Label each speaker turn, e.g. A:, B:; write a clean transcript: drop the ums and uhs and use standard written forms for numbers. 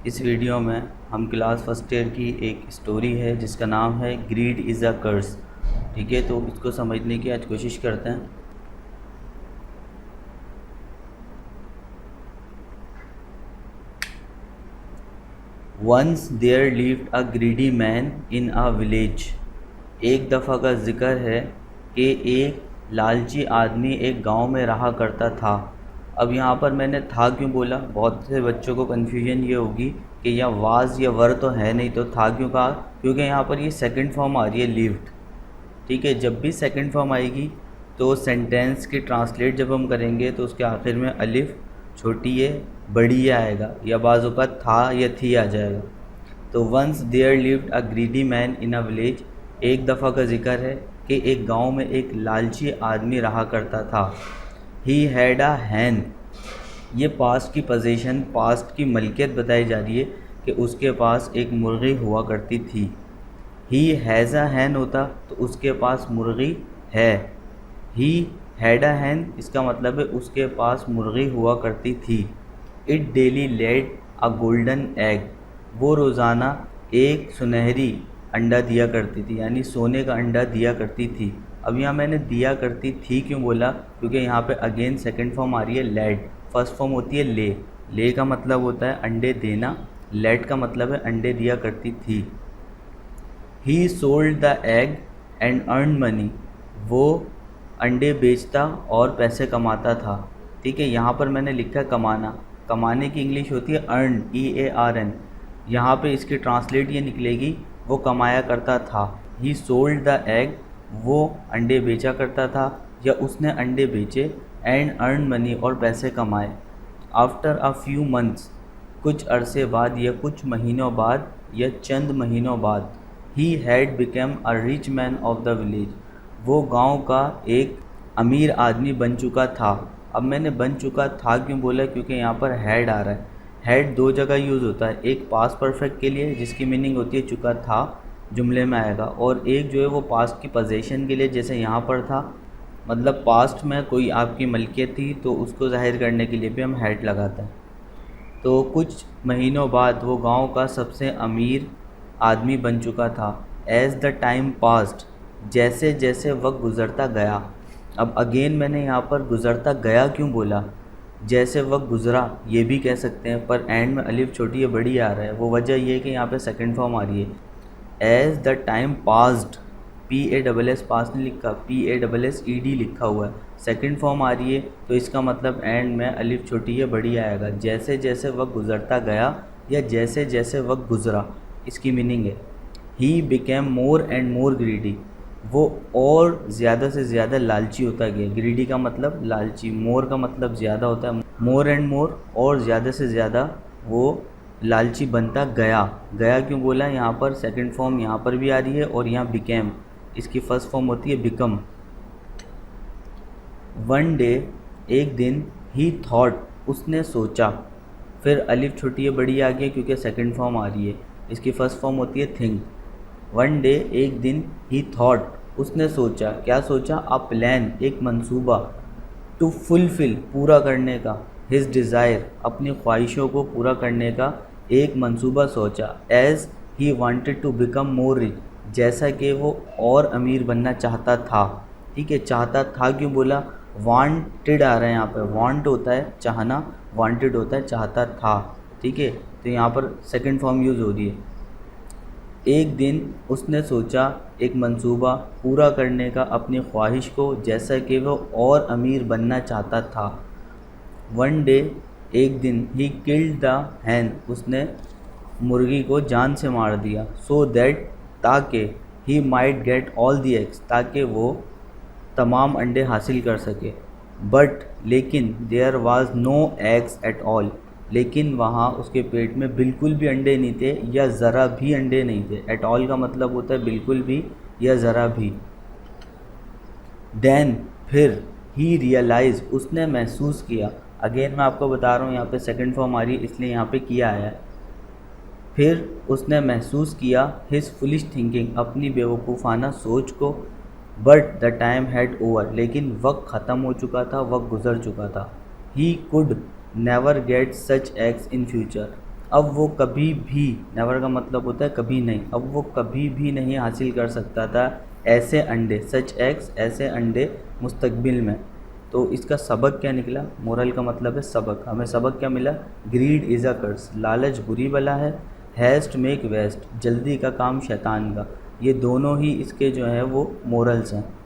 A: इस वीडियो में हम क्लास फर्स्ट ईयर की एक स्टोरी है जिसका नाम है ग्रीड इज़ अ कर्स। ठीक है, तो इसको समझने की आज कोशिश करते हैं। Once there lived a greedy man in a village. एक दफ़ा का जिक्र है कि एक लालची आदमी एक गांव में रहा करता था। अब यहाँ पर मैंने था क्यों बोला, बहुत से बच्चों को कन्फ्यूजन ये होगी कि यह वाज या वर तो है नहीं, तो था क्यों कहा, क्योंकि यहाँ पर ये सेकंड फॉर्म आ रही है लिव्ड। ठीक है, जब भी सेकंड फॉर्म आएगी तो सेंटेंस की ट्रांसलेट जब हम करेंगे तो उसके आखिर में अलिफ छोटी है बड़ी है आएगा, या बाजू का था या थी आ जाएगा। तो once there lived a greedy man in a village, एक दफ़ा का जिक्र है कि एक गांव में एक लालची आदमी रहा करता था। ही हैड अ हैन, ये पास्ट की पोजीशन, पास्ट की मलकियत बताई जा रही है कि उसके पास एक मुर्गी हुआ करती थी। ही हैज़ अ हैन होता तो उसके पास मुर्गी है। ही हैड अ हैन इसका मतलब है उसके पास मुर्गी हुआ करती थी। It daily laid a golden egg, वो रोज़ाना एक सुनहरी अंडा दिया करती थी, यानी सोने का अंडा दिया करती थी। अब यहाँ मैंने दिया करती थी क्यों बोला, क्योंकि यहाँ पे अगेन सेकंड फॉर्म आ रही है लेड, फर्स्ट फॉर्म होती है ले। ले का मतलब होता है अंडे देना, लेड का मतलब है अंडे दिया करती थी। ही sold the egg and earn money, वो अंडे बेचता और पैसे कमाता था। ठीक है, यहाँ पर मैंने लिखा कमाना, कमाने की इंग्लिश होती है अर्न, EARN। यहाँ पे इसकी ट्रांसलेट ये निकलेगी वो कमाया करता था। ही सोल्ड द एग, वो अंडे बेचा करता था या उसने अंडे बेचे, एंड अर्न मनी और पैसे कमाए। आफ्टर अ फ्यू मंथ्स, कुछ अरसे बाद या कुछ महीनों बाद या चंद महीनों बाद, he had become a rich man of the village, वो गांव का एक अमीर आदमी बन चुका था। अब मैंने बन चुका था क्यों बोला, क्योंकि यहाँ पर हैड आ रहा है। हैड दो जगह यूज़ होता है, एक पास्ट परफेक्ट के लिए जिसकी मीनिंग होती है चुका था, जुमले में आएगा, और एक जो है वो पास्ट की पोजीशन के लिए, जैसे यहाँ पर था, मतलब पास्ट में कोई आपकी मलकियत थी तो उसको जाहिर करने के लिए भी हम हैड लगाते हैं। तो कुछ महीनों बाद वो गांव का सबसे अमीर आदमी बन चुका था। एज़ द टाइम पास्ट, जैसे जैसे वक्त गुज़रता गया। अब अगेन मैंने यहाँ पर गुज़रता गया क्यों बोला, जैसे वक्त गुज़रा ये भी कह सकते हैं, पर एंड में अलिफ छोटी है बड़ी आ रहा है, वो वजह ये है कि यहाँ पे सेकंड फॉर्म आ रही है। As the time passed, PASS पास नहीं लिखा, PASSED लिखा हुआ है, सेकंड फॉर्म आ रही है तो इसका मतलब एंड में अलिफ छोटी है बड़ी आएगा। जैसे जैसे वक्त गुज़रता गया या जैसे जैसे वक्त गुज़रा, इसकी मीनिंग है। He became more and more greedy, वो और ज़्यादा से ज़्यादा लालची होता गया। ग्रीडी का मतलब लालची, मोर का मतलब ज़्यादा होता है, मोर एंड मोर, और ज़्यादा से ज़्यादा वो लालची बनता गया। गया क्यों बोला, यहाँ पर सेकंड फॉर्म यहाँ पर भी आ रही है और यहाँ बिकेम, इसकी फर्स्ट फॉर्म होती है बिकम। वन डे, एक दिन, ही थॉट, उसने सोचा, फिर अलिफ छोटी है बड़ी आ गई क्योंकि सेकंड फॉर्म आ रही है, इसकी फर्स्ट फॉर्म होती है थिंक। वन डे, एक दिन, ही थॉट, उसने सोचा, क्या सोचा, अ प्लान, एक मंसूबा, टू फुलफिल, पूरा करने का, हिज डिज़ायर, अपनी ख्वाहिशों को पूरा करने का एक मंसूबा सोचा। As he wanted to become more rich, जैसा कि वो और अमीर बनना चाहता था। ठीक है, चाहता था क्यों बोला, वांटेड आ रहा है यहाँ पर, वांट होता है चाहना, वांटेड होता है चाहता था। ठीक है, तो यहाँ पर सेकंड फॉर्म यूज़ हो रही है। एक दिन उसने सोचा एक मंसूबा पूरा करने का अपनी ख्वाहिश को, जैसा कि वो और अमीर बनना चाहता था। वन डे, एक दिन, ही किल्ड द हैन, उसने मुर्गी को जान से मार दिया। सो दैट, ताकि, he might get all the eggs, ताकि वो तमाम अंडे हासिल कर सके। बट, लेकिन, there was no eggs at all, लेकिन वहाँ उसके पेट में बिल्कुल भी अंडे नहीं थे या ज़रा भी अंडे नहीं थे। एट ऑल का मतलब होता है बिल्कुल भी या ज़रा भी। देन, फिर, ही रियलाइज, उसने महसूस किया। अगेन मैं आपको बता रहा हूँ यहाँ पे सेकंड फॉर्म आ रही है इसलिए यहाँ पे किया आया है। फिर उसने महसूस किया हिज फुलिश थिंकिंग, अपनी बेवकूफ़ाना सोच को। But the time had over, लेकिन वक्त ख़त्म हो चुका था, वक्त गुज़र चुका था। He could never get such eggs in future, अब वो कभी भी, नेवर का मतलब होता है कभी नहीं, अब वो कभी भी नहीं हासिल कर सकता था ऐसे अंडे, सच एग्स, ऐसे अंडे मुस्तकबिल में। तो इसका सबक क्या निकला? मोरल का मतलब है सबक। हमें सबक क्या मिला? ग्रीड इज़ अ कर्स, लालच बुरी बला है। हैस्ट मेक वेस्ट, जल्दी का काम शैतान का। ये दोनों ही इसके जो है वो मोरल्स हैं।